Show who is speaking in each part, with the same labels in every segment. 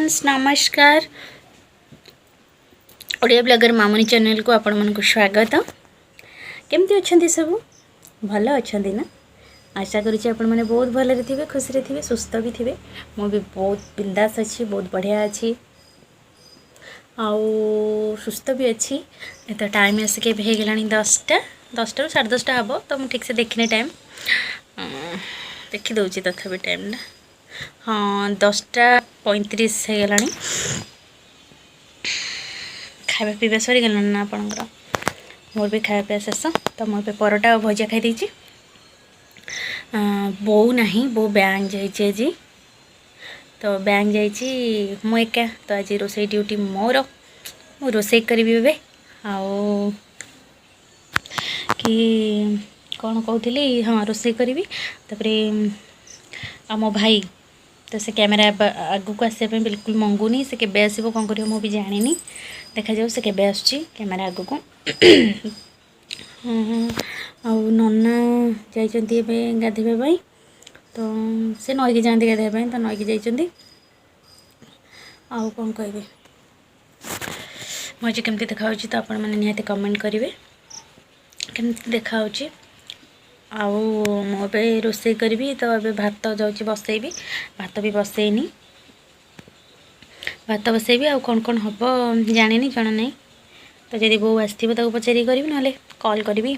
Speaker 1: Friends नमस्कार Odia blogger मामुनी channel को आपण मन को स्वागत। केमती अच्छा सब भल अच्छा ना आशा करुँचे आपण मैंने बहुत भल थे खुशी थे सुस्थ भी थे मु भी बहुत बिंदास अच्छी बहुत बढ़िया अच्छी आउ सुस्थ भी अच्छी। तो टाइम आसिक हो गला 10टा 10टा ରୁ 10:30 हम तो मुझे ठीक से देखने टाइम देखी दूची तथापि टाइम ना हाँ 10:35 हो गला। खावा पीवा सरी गला ना आपणकर मोर भी खावा पीवा शेष। तो मुझे परोटा और भजा खाई देची। बो नहीं बो बैंक जाइए आज तो बैंक जाइए मु एका तो आज रोसे ड्यूटी मोर मु रोसे करी ए आओ कि कौन कहती हाँ रोसे करी तापरे मो भाई तो से कैमेरा आगू को आसपा बिल्कुल मंगुनी से केबे आसो कौन कर भी जानी देखा जाऊ से केबे आसुची कैमेरा आगू को। आउ नना जाइए गाधेबा तो से नईकी जाती गाधेबा तो नईकी जाइए आउ कौन कहे मुझे केमती देखा तो आपण मैंने निहाती कमेंट करेंगे केमती देखा आउ मुझे रोसे करी तो ये भात जाऊँगी बसैबी भात भी बसैनी भात बसैबी आउ कौन कौन हम जानी जन नहीं तो जब बो आसो तो पचारि करी ना कॉल करी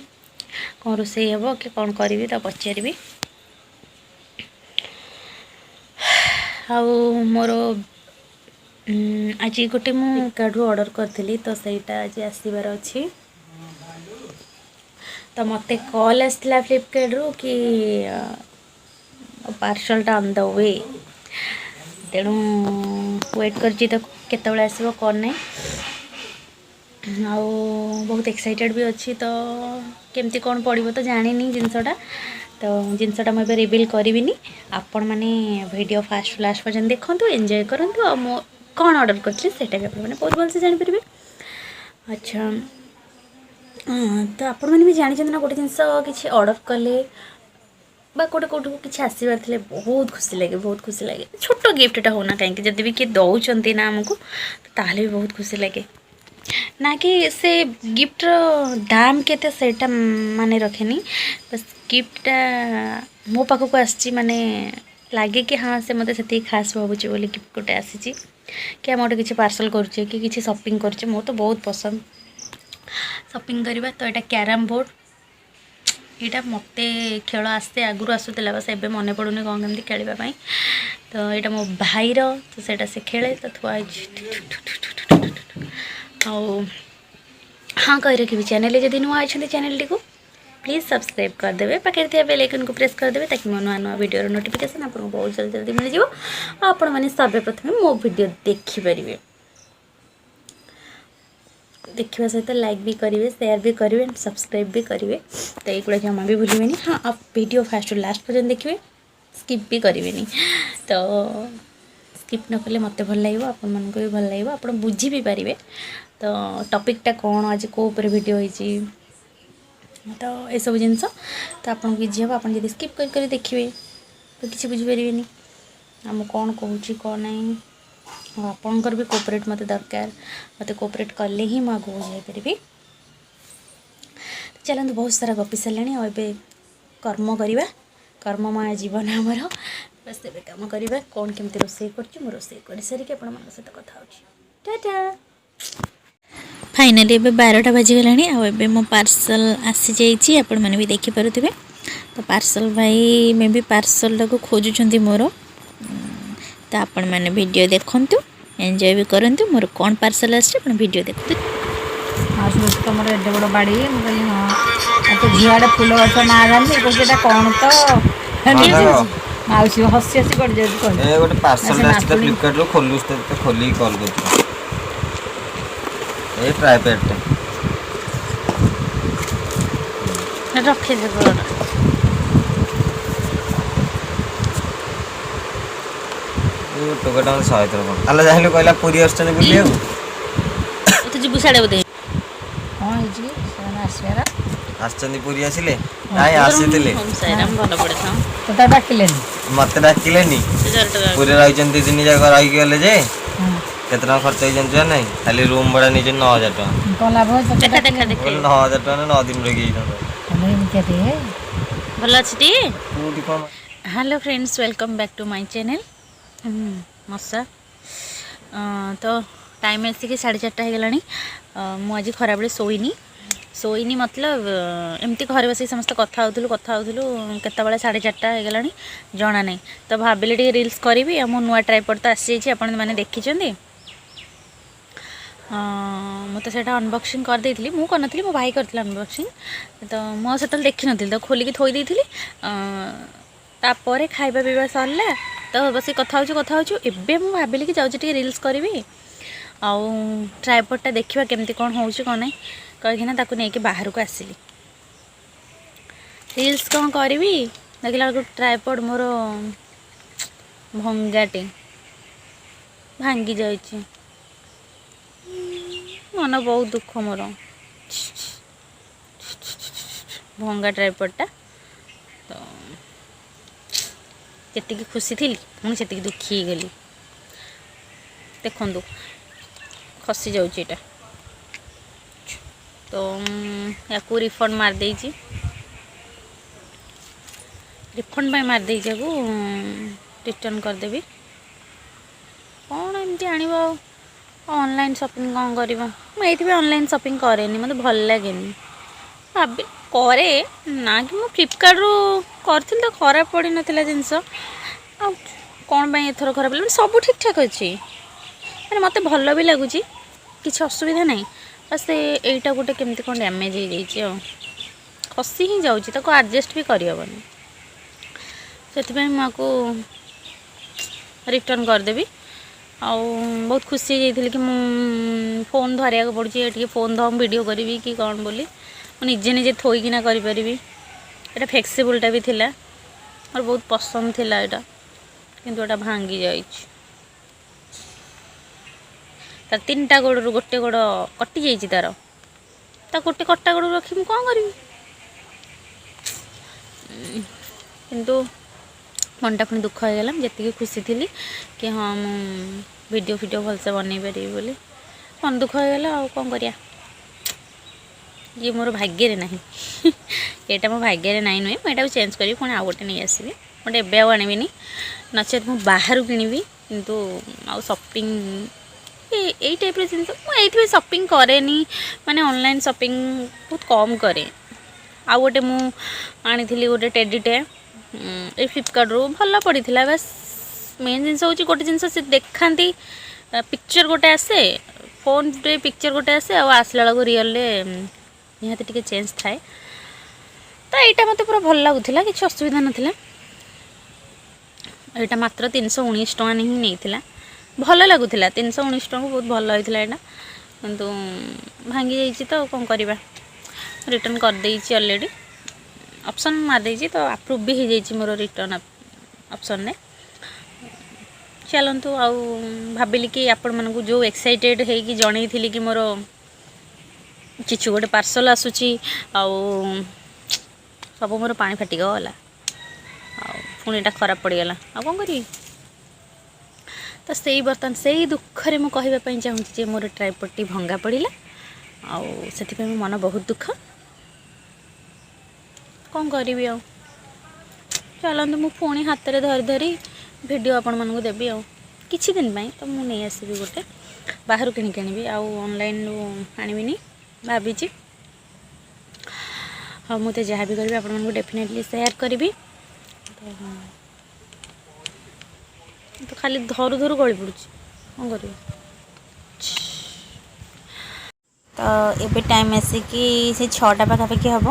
Speaker 1: कौन रोसे हे कि कौन करी तो पचारि आउ मोर आज गोटे मुझे ऑर्डर करी तो सहीटा आज आसबार अच्छी तो मत कॉल आसला फ्लिपकार्ट रू कि पार्सलटा ऑन द वे तेणु वेट कर आसो कौन नहीं आउ बहुत एक्साइटेड भी अच्छी तो केमती कौन पड़ो तो जानी जिनसटा तो जिनसटा मुझे रिवील करी आपण मैंने वीडियो फास्ट लास्ट पर्यटन देखूँ एंजॉय करूँ और मो कौन ऑर्डर करी भी मैंने बहुत भलसे जानीपर। अच्छा तो आपण मैंने भी जानते ना गोटे जिनस कि ऑर्डर कले गोटे कौट कि आसबार थे बहुत खुशी लगे छोट गिफ्टा होना कहीं जब भी किए दौरान ना आमको ताहले भी बहुत खुशी लगे ना कि से गिफ्टर दाम केते सेटा माने रखेनी बस गिफ्टा मो पाखक आसी माने लगे कि हाँ से मत से खास भावुचे बोली गिफ्ट गोटे आसी कि आम गोटे किसी पार्सल करुचे कि किसी शॉपिंग करुचे मोर तो बहुत पसंद शॉपिंग करवा। तो यहाँ कैरम बोर्ड यहाँ मत खेल आसते आगुरी आसूला बस एवं मन पड़ूनी कौन कमी खेलवाई तो यहाँ मो भाईर तो सहीटा से खेले तो थुआ हाँ कही रखी चैनल जब नुआ अच्छा चैनल टी प्लीज सब्सक्राइब करदे पाखे थे बेल आइकन को प्रेस करदे ताकि मो नुआ नुआ वीडियो नोटिफिकेशन आपको बहुत जल्दी जल्दी मिल जाए आपण मैंने सर्वप्रथम मो वीडियो देखिपारे देखा सहित लाइक भी करेंगे शेयर भी करेंगे सब्सक्राइब भी करेंगे तो ये जमा भी भूलें। हाँ आप वीडियो फास्ट लास्ट पर्यटन देखिए स्किप भी करेंगे तो स्किप न कले मत भल लगे आपण मन को भी भल लगे आप बुझी भी पारे तो टॉपिकटा कौन आज कौ वीडियो होती तो ये सब जिनस तो आपको इजी हम आप स्किप कर देखिए तो किसी बुझीपारे आम कौन कहूँ कौन नहीं आपणकर भी कोऑपरेट मत दरकार मत कोऑपरेट कले ही मुझे आगे जापरि। चलते बहुत सारा गपी सारे और कर्म करवा कर्ममय जीवन आमर बस ए कम करवा कौन केमती रोसे कर रोसे कर सारिक आप सहित कथा टाटा। फाइनाली एबे 12टा बाजिगलानी आ मो पार्सल आसी जाइए आपण मैंने भी देखिपे तो पार्सल भाई मे भी पार्सल टाक खोजुंट मोर तो आपण मैंने वीडियो देखु एंजॉय भी करूँ मोर कौन पार्सल आस वीडियो देखते तुम एडे बड़ बाड़ी हाँ झीआड़े फुल गछ ना जानी कौन तो मौसी हसी हसी कर
Speaker 2: गोटे पार्सल आछी फ्लिपकार्ट रो खोलु तो खोली कॉल कर ए ट्राइपैड
Speaker 1: रखे दे
Speaker 2: टोकटा 100 थर आला जाहले कहला पूरी आछन बुलिया
Speaker 1: तो जिबु साडे बोदे
Speaker 3: हाँ जी सेना आसरा
Speaker 2: आछन पूरी आसिले नाइ आसीतिले
Speaker 1: हम साइराम भलो पड़े था
Speaker 3: तो डाकिलेनी
Speaker 2: मत डाकिलेनी पूरी रहिचन 2 दिन जाक रहि गेले जे କେତେ ଟଙ୍କା ଖର୍ଚ୍ଚ ହେଇଛି ଜାଣିଛ ନା ନାହିଁ? ଖାଲି ରୁମ୍ ଭଡ଼ା ନେଇଛି 9,000 ଟଙ୍କା।
Speaker 3: କ'ଣ ଲାଭ ଅଛି
Speaker 1: ଦେଖା ଦେଖା ଦେଖା
Speaker 2: 9,000 ଟଙ୍କା 9 ଦିନ ରହିକି
Speaker 3: ଏମିତିଆ ଟିକେ
Speaker 1: ଭଲ ଅଛି ଟି?
Speaker 2: କୋଉଠି କ'ଣ
Speaker 1: hello friends, welcome back to my channel ମଶା। ତ ଟାଇମ୍ ଆସିକି 4:30 ହେଇଗଲାଣି। ମୁଁ ଆଜି ଖରାବେଳେ ଶୋଇନି ମତଲବ ଏମିତି ଘରେ ବସିକି ସମସ୍ତେ କଥା ହେଉଥିଲୁ କେତେବେଳେ 4:30 ହେଇଗଲାଣି ଜଣା ନାହିଁ। ତ ଭାବିଲି ଟିକେ ରିଲ୍ସ କରିବି। ଆଉ ମୋ ନୂଆ ଟ୍ରାଇପଡ୍ ତ ଆସିଯାଇଛି, ଆପଣମାନେ ଦେଖିଛନ୍ତି। ମୁଁ ତ ସେଇଟା ଅନବକ୍ସିଂ କରିଦେଇଥିଲି, ମୁଁ କରିନଥିଲି, ମୋ ଭାଇ କରିଥିଲା ଅନବକ୍ସିଂ। ତ ମୁଁ ଆଉ ସେତେବେଳେ ଦେଖିନଥିଲି, ତ ଖୋଲିକି ଥୋଇ ଦେଇଥିଲି। ତାପରେ ଖାଇବା ପିଇବା ସରିଲା, ତ ବସିକି କଥା ହେଉଛୁ। ଏବେ ମୁଁ ଭାବିଲି କି ଯାଉଛି ଟିକେ ରିଲ୍ସ କରିବି, ଆଉ ଟ୍ରାଇପଡ୍ଟା ଦେଖିବା କେମିତି କ'ଣ ହେଉଛି କ'ଣ ନାହିଁ କହିକିନା ତାକୁ ନେଇକି ବାହାରକୁ ଆସିଲି। ରିଲ୍ସ କ'ଣ କରିବି ଦେଖିଲା ବେଳକୁ ଟ୍ରାଇପଡ୍ ମୋର ଭଙ୍ଗାଟେ ଭାଙ୍ଗି ଯାଇଛି। ମନ ବହୁତ ଦୁଃଖ ମୋର, ଭଙ୍ଗା ଟ୍ରାଇପଡ୍ଟା। ତ ଯେତିକି ଖୁସି ଥିଲି ପୁଣି ସେତିକି ଦୁଃଖୀ ହେଇଗଲି। ଦେଖନ୍ତୁ ଖସି ଯାଉଛି ଏଇଟା। ତ ୟାକୁ ରିଫଣ୍ଡ ମାରିଦେଇଛି, ରିଫଣ୍ଡ ପାଇଁ ମାରିଦେଇଛି। ୟାକୁ ରିଟର୍ନ କରିଦେବି। କ'ଣ ଏମିତି ଆଣିବ ଆଉ ଅନଲାଇନ୍ ସପିଂ କ'ଣ କରିବ? ମୁଁ ଏଇଥିପାଇଁ ଅନଲାଇନ୍ ସପିଂ କରେନି, ମୋତେ ଭଲ ଲାଗେନି। କରେ ନା କି ମୁଁ ଫ୍ଲିପକାର୍ଟରୁ କରିଥିଲି ତ ଖରାପ ପଡ଼ିନଥିଲା ଜିନିଷ। ଆଉ କ'ଣ ପାଇଁ ଏଥର ଖରାପ ପଡ଼ିଲା? ସବୁ ଠିକ୍ ଠାକ୍ ଅଛି, ମାନେ ମୋତେ ଭଲ ବି ଲାଗୁଛି, କିଛି ଅସୁବିଧା ନାହିଁ। ବାସ୍ ଏଇଟା ଗୋଟେ କେମିତି କ'ଣ ଡ୍ୟାମେଜ୍ ହେଇଯାଇଛି, ଆଉ ଖସି ହିଁ ଯାଉଛି, ତାକୁ ଆଡ଼ଜଷ୍ଟ ବି କରିହେବନି। ସେଥିପାଇଁ ମୁଁ ଆକୁ ରିଟର୍ନ କରିଦେବି। ଆଉ ବହୁତ ଖୁସି ହେଇଯାଇଥିଲି କି ମୁଁ ଫୋନ୍ ଧରିବାକୁ ପଡ଼ୁଛି, ଟିକେ ଫୋନ୍ ଧର ଭିଡ଼ିଓ କରିବି କି କ'ଣ ବୋଲି। ମୁଁ ନିଜେ ଥୋଇକିନା କରିପାରିବି। ଏଇଟା ଫ୍ଲେକ୍ସିବୁଲ୍ଟା ବି ଥିଲା, ମୋର ବହୁତ ପସନ୍ଦ ଥିଲା ଏଇଟା, କିନ୍ତୁ ଏଇଟା ଭାଙ୍ଗି ଯାଇଛି। ତାର 3ଟା ଗୋଡ଼ରୁ ଗୋଟେ ଗୋଡ଼ କଟି ଯାଇଛି। ତା ଗୋଟେ କଟା ଗୋଡ଼ ରଖି ମୁଁ କ'ଣ କରିବି? କିନ୍ତୁ ମନଟା ପୁଣି ଦୁଃଖ ହେଇଗଲା। ଯେତିକି ଖୁସି ଥିଲି କି ହଁ ମୁଁ ଭିଡ଼ିଓ ଭଲସେ ବନେଇ ପାରିବି ବୋଲି, ମନ ଦୁଃଖ ହେଇଗଲା। ଆଉ କ'ଣ କରିବା, ଇଏ ମୋର ଭାଗ୍ୟରେ ନାହିଁ। ଏଇଟା ମୋ ଭାଗ୍ୟରେ ନାହିଁ ନୁହେଁ, ମୁଁ ଏଇଟାକୁ ଚେଞ୍ଜ କରିବି, ପୁଣି ଆଉ ଗୋଟେ ନେଇ ଆସିବି। ଗୋଟେ ଏବେ ଆଉ ଆଣିବିନି, ନଚେତ୍ ମୁଁ ବାହାରୁ କିଣିବି। କିନ୍ତୁ ଆଉ ସପିଂ ଏଇ ଟାଇପ୍ର ଜିନିଷ ମୁଁ ଏଇଥିପାଇଁ ସପିଂ କରେନି, ମାନେ ଅନଲାଇନ୍ ସପିଂ ବହୁତ କମ୍ କରେ। ଆଉ ଗୋଟେ ମୁଁ ଆଣିଥିଲି ଗୋଟେ ଟେଡ଼ିଟେ ଏଇ ଫ୍ଲିପକାର୍ଟରୁ, ଭଲ ପଡ଼ିଥିଲା। ବାସ୍ ମେନ୍ ଜିନିଷ ହେଉଛି ଗୋଟେ ଜିନିଷ ସେ ଦେଖାନ୍ତି, ପିକ୍ଚର୍ ଗୋଟେ ଆସେ, ଫୋନ୍ରେ ପିକ୍ଚର୍ ଗୋଟେ ଆସେ, ଆଉ ଆସିଲା ବେଳକୁ ରିଅଲ୍ରେ ନିହାତି ଟିକେ ଚେଞ୍ଜ ଥାଏ। ତ ଏଇଟା ମୋତେ ପୁରା ଭଲ ଲାଗୁଥିଲା, କିଛି ଅସୁବିଧା ନଥିଲା। ଏଇଟା ମାତ୍ର 319 ଟଙ୍କା ହିଁ ନେଇଥିଲା, ଭଲ ଲାଗୁଥିଲା। 319 ଟଙ୍କା ବହୁତ ଭଲ ହେଇଥିଲା ଏଇଟା, କିନ୍ତୁ ଭାଙ୍ଗି ଯାଇଛି। ତ କ'ଣ କରିବା, ରିଟର୍ନ କରିଦେଇଛି ଅଲରେଡ଼ି, ଅପସନ୍ ମାରିଦେଇଛି। ତ ଆପ୍ରୁଭ୍ ବି ହେଇଯାଇଛି ମୋର ରିଟର୍ନ ଅପସନ୍ରେ। ଚାଲନ୍ତୁ, ଆଉ ଭାବିଲି କି ଆପଣମାନଙ୍କୁ ଯେଉଁ ଏକ୍ସାଇଟେଡ଼୍ ହେଇକି ଜଣେଇଥିଲି କି ମୋର କିଛି ଗୋଟେ ପାର୍ସଲ୍ ଆସୁଛି, ଆଉ ସବୁ ମୋର ପାଣି ଫାଟିଗଲା, ଆଉ ପୁଣି ଏଇଟା ଖରାପ ପଡ଼ିଗଲା। ଆଉ କ'ଣ କରିବି? ତ ବର୍ତ୍ତମାନ ସେଇ ଦୁଃଖରେ ମୁଁ କହିବା ପାଇଁ ଚାହୁଁଛି ଯେ ମୋର ଟ୍ରାଇପଡ୍ଟି ଭଙ୍ଗା ପଡ଼ିଲା, ଆଉ ସେଥିପାଇଁ ମୋ ମନ ବହୁତ ଦୁଃଖ। କ'ଣ କରିବି ଆଉ? ଚାଲନ୍ତୁ, ମୁଁ ପୁଣି ହାତରେ ଧରି ଭିଡ଼ିଓ ଆପଣମାନଙ୍କୁ ଦେବି। ଆଉ କିଛି ଦିନ ପାଇଁ ତ ମୁଁ ନେଇ ଆସିବି, ଗୋଟେ ବାହାରୁ କିଣିକି ଆଣିବି, ଆଉ ଅନଲାଇନ୍ରୁ ଆଣିବିନି ଭାବିଛି। ହଁ, ମୁଁ ତ ଯାହା ବି କରିବି ଆପଣମାନଙ୍କୁ ଡେଫିନେଟଲି ସେୟାର କରିବି। ତ ଖାଲି ଧରୁ ଗଳି ପଡ଼ୁଛି, କ'ଣ କରିବି? ତ ଏବେ ଟାଇମ୍ ଆସିକି ସେ 6ଟା ପାଖାପାଖି ହେବ।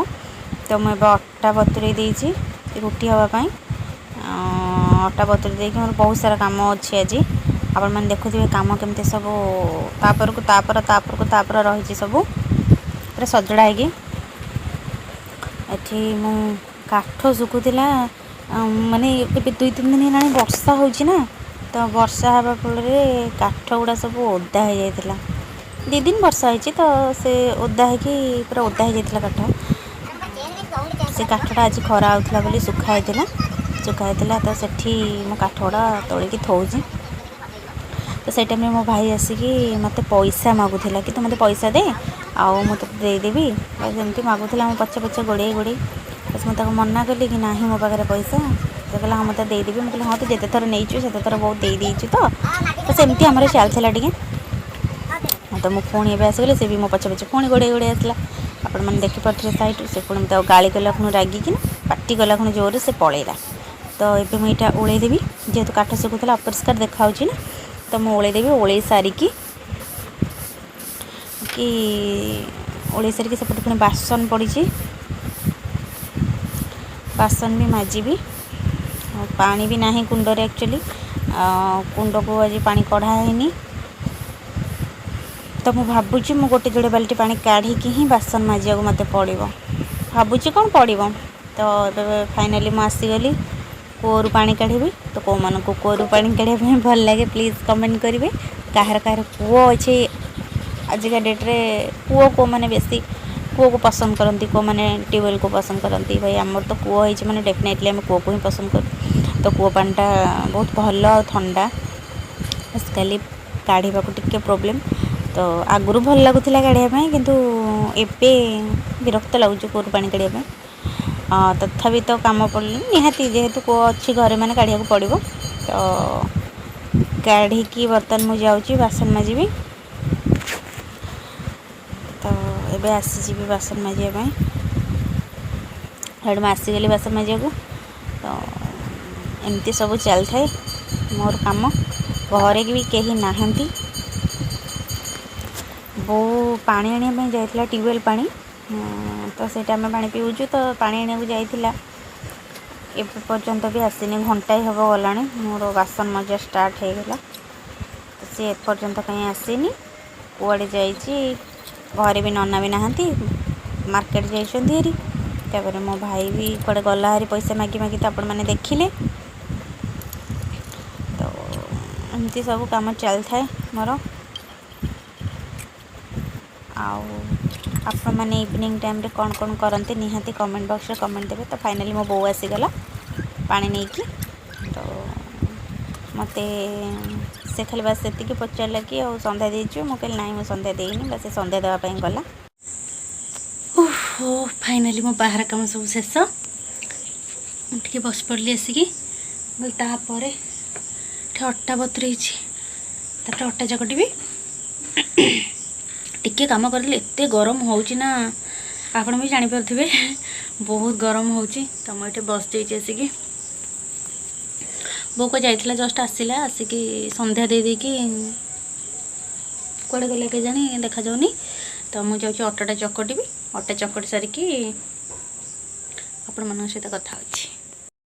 Speaker 1: ତ ମୁଁ ଏବେ ଅଟା ବତୁରେଇ ଦେଇଛି ରୁଟି ହେବା ପାଇଁ। ଅଟା ବତୁରେଇ ଦେଇକି ମୋର ବହୁତ ସାରା କାମ ଅଛି ଆଜି। ଆପଣମାନେ ଦେଖୁଥିବେ କାମ କେମିତି ସବୁ ତାପର ରହିଛି, ସବୁ ପୁରା ସଜଡ଼ା ହେଇକି। ଏଠି ମୁଁ କାଠ ଶୁଖୁଥିଲା, ମାନେ ଏବେ 2-3 ଦିନ ହେଲାଣି ବର୍ଷା ହେଉଛି ନା, ତ ବର୍ଷା ହେବା ଫଳରେ କାଠ ଗୁଡ଼ା ସବୁ ଓଦା ହେଇଯାଇଥିଲା। 2 ଦିନ ବର୍ଷା ହେଇଛି, ତ ସେ ଓଦା ହେଇଯାଇଥିଲା କାଠ। ସେ କାଠଟା ଆଜି ଖରା ହେଉଥିଲା ବୋଲି ଶୁଖା ହେଇଥିଲା। ତ ସେଠି ମୁଁ କାଠ ଗୁଡ଼ା ତୋଳିକି ଥୋଉଛି। तो से टाइम मो भाई आसिकी मत पैसा मागुला कि तू मत पैसा दे आउ मुझे देदेवी बस एमती मागुला मो पछे पछे गोड़े गोड़े बस मुझे मना कली कि ना मो पाखे पैसा तो कहला हाँ मत देदेवी मुझे हाँ तू जिते थर नहीं से थर बहुत देदेचु तो सेमती आम चलता टे हाँ तो मुझे पुणी एवं आसगले से भी मो पछे पछे पुणी गोड़े गोड़े आसला आपण मैंने देखिपे सैड से पुणी मत गाड़ी कला खुण रागिकी पाटी कला खुण जोर से पलैला तो ये मुझे ओल्ले देवी जेहेतु काठ सुखुला अपरिष्कार देखा ना तो मुझे ओल्ले देवी ओल्ले सारिकी कि ओल्ले सारिकी सेपटे पुणी बासन पड़ी बासन भी माजिबी पानी भी नहीं कुंडरे एक्चुअली कुंड को आज पानी कढ़ा है तो मुझे भावुँ मु गोटे जोड़े बाल्टी पानी काढ़ी ही बासन माजिया मत पड़ो भावुँ कौन पड़ो तो फाइनाली मुझे आसीगली कूअरू पानी काढ़ी तो कौ मन को कूअरू पानी काढ़ा भल लगे प्लीज़ कमेंट करेंगे कहार कहार कूओ अच्छे आजिका डेट्रे कूओ को मैंने बेसी कूओ को पसंद करती कौ मैंने ट्यूबवेल को पसंद करती भाई आमर तो कूओ है मैंने डेफिनेटली आम कूओ को ही पसंद कर तो कूओ पानीटा बहुत भल और ठंडा बस खाली काढ़ा टिके प्रोब्लेम तो आगुरी भल लगुला काढ़ापी किंतु एबे विरक्त लगुच कूअरू पानी काढ़ापी तथापि तो काम पड़े निहाती जेहेतु कूओ अच्छी घरे मैंने काढ़ा पड़ो तो काढ़ी बर्तन मुझे जाऊँगी बासन माजिबी तो एबे आसीजी बासन माजिया हेड में आसीगली बासन माजिया को तो एमती सब चल थाए मोर काम घरे भी कहीं नहांती बो पानी आने जाइला ट्यूबवेल पानी तो से आम पा पीऊँ तो पानी आने जाइला एवं पर्यंत भी आसनी घंटाए हम गला मोर बासन मजा स्टार्ट हो गला तो सी एपर्यंत कहीं आसनी कुआड़े जारे भी नना भी नहांती मार्केट जापर मो भाई भी कड़े गला हारी पैसा मागी मागी तो आपण मैंने देखिले तो एमती सब काम चल थाए मोर आपण मैंने इवनिंग टाइम रे कौन कौन करते निहाती कमेंट बॉक्स रे कमेंट देवे तो फाइनाली मो बो आसीगला पानी नहीं की तो मत से खाली बस से पचारा कि सन्ध्या देचु मुझे ना मुझे सन्ध्या देनी बस सन्ध्या देवाई गला ओहो फाइनाली मो बाहर काम सब शेष मुझे बस पड़ली आसिकी तापर अटा बतुरई तापर अटा चकटी टिके काम करले एते गरम होउची ना आपण भी जानी पारथिबे बहुत गरम होउची तो मुझे बस जाइए आसिकी बो को जाइथिला जस्ट आसिला आसिकी संध्या दे देकी कुआडे गले के जानी देखा जाउनी तो मुझे जाउची अटाटा चकटी अटा चकटी सारिकी आपण मन सहित कथा होची।